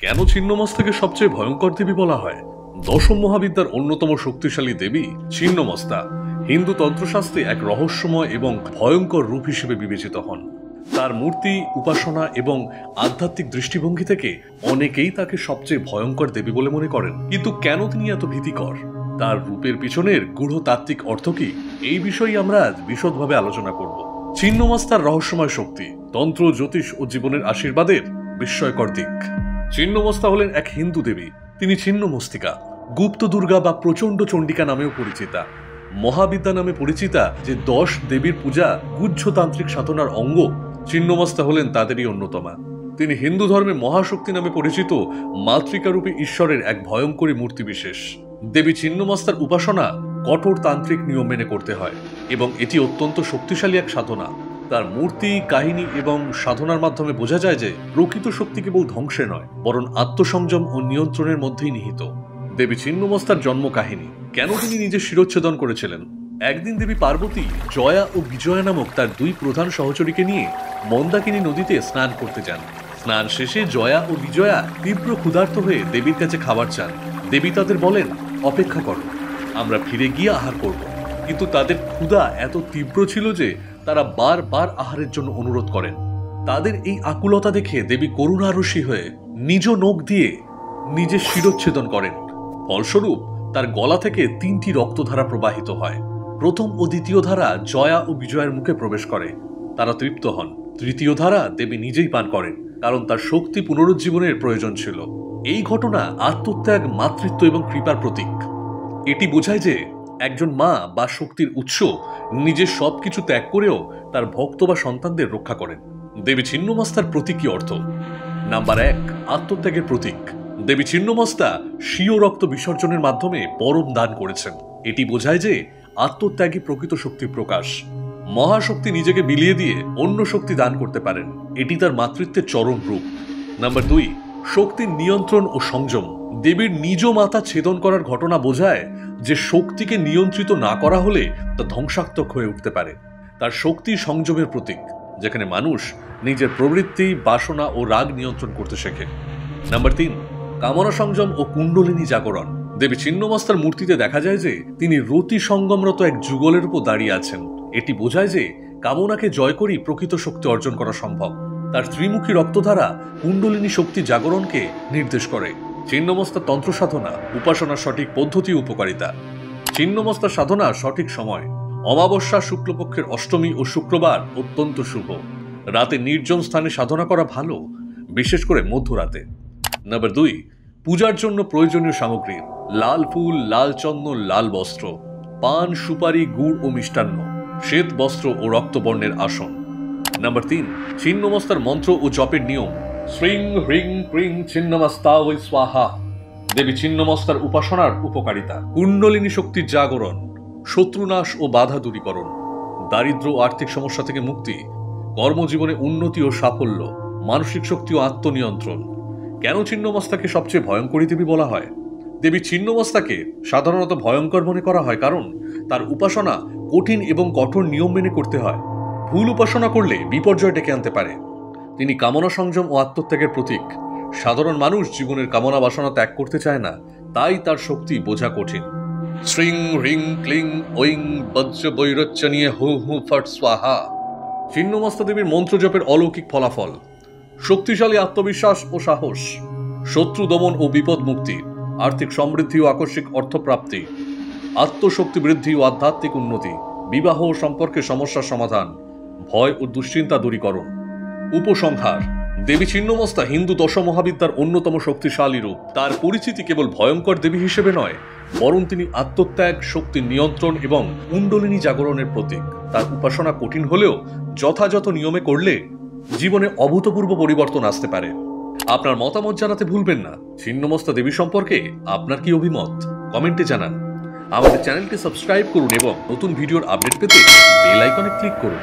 কেন ছিন্নমস্তাকে সবচেয়ে ভয়ঙ্কর দেবী বলা হয়? দশম মহাবিদ্যার অন্যতম শক্তিশালী দেবী ছিন্নমস্তা হিন্দু তন্ত্রশাস্ত্রে এক রহস্যময় এবং ভয়ঙ্কর রূপ হিসেবে বিবেচিত হন। তার মূর্তি, উপাসনা এবং আধ্যাত্মিক দৃষ্টিভঙ্গি থেকে অনেকেই তাকে সবচেয়ে ভয়ঙ্কর দেবী বলে মনে করেন। কিন্তু কেন তিনি এত ভীতিকর? তার রূপের পিছনের গূঢ় তাত্ত্বিক অর্থ কি? এই বিষয়ে আমরা আজ বিশদভাবে আলোচনা করব। ছিন্নমস্তার রহস্যময় শক্তি, তন্ত্র, জ্যোতিষ ও জীবনের আশীর্বাদের বিস্ময়কর দিক। ছিন্নমস্তা হলেন এক হিন্দু দেবী। তিনি ছিন্নমস্তিকা, গুপ্ত দুর্গা বা প্রচণ্ড চণ্ডিকা নামেও পরিচিতা। মহাবিদ্যা নামে পরিচিতা যে 10 দেবীর পূজা গুহ্যতান্ত্রিক সাধনার অঙ্গ, ছিন্নমস্তা হলেন তাদেরই অন্যতমা। তিনি হিন্দু ধর্মে মহাশক্তি নামে পরিচিত মাতৃকারূপী ঈশ্বরের এক ভয়ঙ্করী মূর্তি বিশেষ। দেবী ছিন্নমস্তার উপাসনা কঠোর তান্ত্রিক নিয়ম মেনে করতে হয় এবং এটি অত্যন্ত শক্তিশালী এক সাধনা। তার মূর্তি, কাহিনী এবং সাধনার মাধ্যমে বোঝা যায় যে প্রকৃত শক্তি কেবল ধ্বংসে নয়, বরং আত্মসংযম ও নিয়ন্ত্রণের মধ্যেই নিহিত। দেবী ছিন্নমস্তার জন্ম কাহিনী। কেন তিনি নিজের শিরচ্ছেদন করেছিলেন? একদিন দেবী পার্বতী জয়া ও বিজয়া নামক তার 2 প্রধান সহচরীকে নিয়ে মন্দাকিনী নদীতে স্নান করতে যান। স্নান শেষে জয়া ও বিজয়া তীব্র ক্ষুধার্ত হয়ে দেবীর কাছে খাবার চান। দেবী তাদের বলেন, অপেক্ষা করো, আমরা ফিরে গিয়ে আহার করব। কিন্তু তাদের ক্ষুধা এত তীব্র ছিল যে তারা বারবার আহারের জন্য অনুরোধ করেন। তাদের এই আকুলতা দেখে দেবী করুণারসী হয়ে নিজ নখ দিয়ে নিজের শিরচ্ছেদন করেন। ফলস্বরূপ তার গলা থেকে 3টি রক্তধারা প্রবাহিত হয়। প্রথম ও দ্বিতীয় ধারা জয়া ও বিজয়ের মুখে প্রবেশ করে। তারা তৃপ্ত হন। তৃতীয় ধারা দেবী নিজেই পান করেন, কারণ তার শক্তি পুনরুজ্জীবনের প্রয়োজন ছিল। এই ঘটনা আত্মত্যাগ, মাতৃত্ব এবং কৃপার প্রতীক। এটি বোঝায় যে একজন মা বা শক্তির উৎস নিজের সবকিছু ত্যাগ করেও তার ভক্ত বা সন্তানদের রক্ষা করেন। দেবী ছিন্নমস্তার প্রতীকী অর্থ। নাম্বার 1, আত্মত্যাগের প্রতীক। দেবী ছিন্নমস্তা স্বীয় রক্ত বিসর্জনের মাধ্যমে পরম দান করেছেন। এটি বোঝায় যে আত্মত্যাগী প্রকৃত শক্তির প্রকাশ। মহাশক্তি নিজেকে বিলিয়ে দিয়ে অন্য শক্তি দান করতে পারেন। এটি তার মাতৃত্বের চরম রূপ। নাম্বার 2, শক্তির নিয়ন্ত্রণ ও সংযম। দেবীর নিজ মাথা ছেদন করার ঘটনা বোঝায় যে শক্তিকে নিয়ন্ত্রিত না করা হলে তা ধ্বংসাত্মক হয়ে উঠতে পারে। তার শক্তি সংযমের প্রতীক, যেখানে মানুষ নিজের প্রবৃত্তি, বাসনা ও রাগ নিয়ন্ত্রণ করতে শেখে। নাম্বার 3, কামনা সংযম ও কুণ্ডলিনী জাগরণ। দেবী ছিন্নমস্তার মূর্তিতে দেখা যায় যে তিনি রতি সঙ্গমরত এক যুগলের উপর দাঁড়িয়ে আছেন। এটি বোঝায় যে কামনাকে জয় করেই প্রকৃত শক্তি অর্জন করা সম্ভব। তার ত্রিমুখী রক্তধারা কুণ্ডলিনী শক্তি জাগরণকে নির্দেশ করে। ছিন্নমস্তা তন্ত্র সাধনা, উপাসনার সঠিক পদ্ধতি, উপকারিতা। ছিন্নমস্তা সাধনা সঠিক সময়: অমাবস্যা, শুক্লপক্ষের অষ্টমী ও শুক্রবার অত্যন্ত শুভ। রাতে নির্জন স্থানে সাধনা করা ভালো, বিশেষ করে মধ্যরাতে। নাম্বার 2, পূজার জন্য প্রয়োজনীয় সামগ্রী: লাল ফুল, লাল চন্দন, লাল বস্ত্র, পান, সুপারি, গুড় ও মিষ্টান্ন, শ্বেত বস্ত্র ও রক্তবর্ণের আসন। নাম্বার 3, ছিন্নমস্তার মন্ত্র ও জপের নিয়ম: শ্রীং হ্রিং ক্রিং ছিন্নমস্তায় স্বাহা। দেবী ছিন্নমস্তার উপাসনার উপকারিতা: কুণ্ডলিনী শক্তির জাগরণ, শত্রুনাশ ও বাধা দূরীকরণ, দারিদ্র ও আর্থিক সমস্যা থেকে মুক্তি, কর্মজীবনে উন্নতি ও সাফল্য, মানসিক শক্তি ও আত্মনিয়ন্ত্রণ। কেন ছিন্নমস্তাকে সবচেয়ে ভয়ঙ্করী দেবী বলা হয়? দেবী ছিন্নমস্তাকে সাধারণত ভয়ঙ্কর মনে করা হয় কারণ তার উপাসনা কঠিন এবং কঠোর নিয়ম মেনে করতে হয়। ভুল উপাসনা করলে বিপর্যয় ডেকে আনতে পারে। তিনি কামনা সংযম ও আত্মত্যাগের প্রতীক। সাধারণ মানুষ জীবনের কামনা বাসনা ত্যাগ করতে চায় না, তাই তার শক্তি বোঝা কঠিন। শ্রীং হ্রিং ক্লিং ঐং বজ্র বৈরচ্চ নিয়ে হু হু ফট স্বাহা। ছিন্নমস্তা দেবীর মন্ত্র জপের অলৌকিক ফলাফল: শক্তিশালী আত্মবিশ্বাস ও সাহস, শত্রু দমন ও বিপদ মুক্তি, আর্থিক সমৃদ্ধি ও আকস্মিক অর্থপ্রাপ্তি, আত্মশক্তি বৃদ্ধি ও আধ্যাত্মিক উন্নতি, বিবাহ ও সম্পর্কে সমস্যার সমাধান, ভয় ও দুশ্চিন্তা দূরীকরণ। উপসংহার: দেবী ছিন্নমস্তা হিন্দু দশমহাবিদ্যার অন্যতম শক্তিশালী রূপ। তার পরিচিতি কেবল ভয়ঙ্কর দেবী হিসেবে নয়, বরং তিনি আত্মত্যাগ, শক্তির নিয়ন্ত্রণ এবং কুণ্ডলিনী জাগরণের প্রতীক। তার উপাসনা কঠিন হলেও যথাযথ নিয়মে করলে জীবনে অভূতপূর্ব পরিবর্তন আসতে পারে। আপনার মতামত জানাতে ভুলবেন না। ছিন্নমস্তা দেবী সম্পর্কে আপনার কি অভিমত? কমেন্টে জানান। আমাদের চ্যানেলটি সাবস্ক্রাইব করুন এবং নতুন ভিডিওর আপডেট পেতে বেল আইকনে ক্লিক করুন।